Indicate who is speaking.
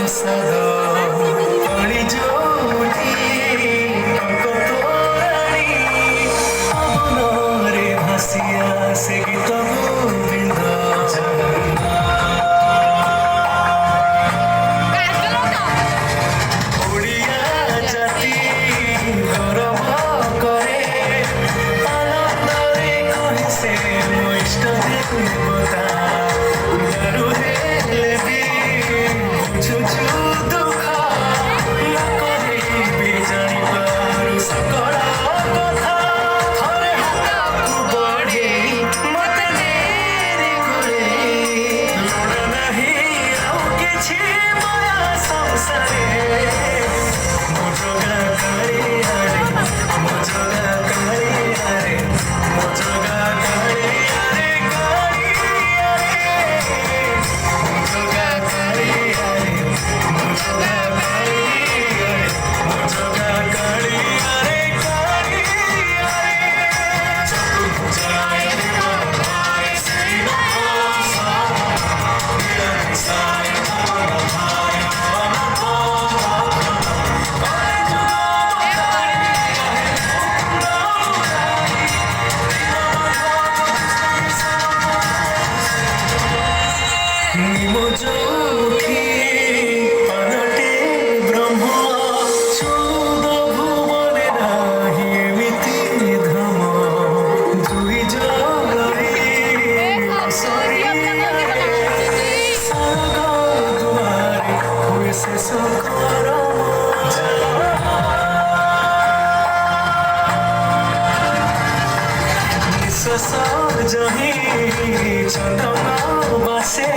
Speaker 1: ପ୍ରସାଦ ତଳି ଯୋଉଠି ଟଙ୍କ ତୋରାଣି ପବନରେ ଭାସି ଆସେ ଗୀତ ଗୋବିନ୍ଦ ଓଡ଼ିଆ ଜାତି ଗୌରବ କରେ ଆନନ୍ଦରେ କହେ ସେ ମୋ ଇଷ୍ଟ ଦେବତା ଦାରୁ ହେଲେ ବି ବୁଝୁଛୁ ଦୁଃଖ ନ କରିବି ଜାଣିପାରୁ ସକଳ କଥା ଥରେ ହାତକୁ ବଢ଼େଇ ମତେ ନେରି ଘୂରେଇ ଲୁଣ ନାହିଁ ଆଉ କିଛି ମାୟା ସଂସାରେ ମୋ ଜଗା କାଳିଆରେ ମୋ ଜଗା କାଳିଆରେ ମୋ ଜଗା କାଳିଆରେ ମୋ ଜଗା କାଳିଆରେ ମୋ ଜଗା କାଳିଆରେ ମୋ ଜଗା କାଳିଆରେ ଚତୁର୍ଭୁଜାୟ ଦେବାୟ ଶ୍ରୀରାମ ନିରଞ୍ଜନାୟ ନମଃ নিম চোখে পানটে ব্রহ্ম চৌদ ভুবনে নাহি এমিতি ধাম দুই জলরে সাগ দুয়ারে ହୁଏ ଶେଷ କରମ ନିଶ୍ୱାସ ଯହିଁ ଚନ୍ଦନ ବାସେ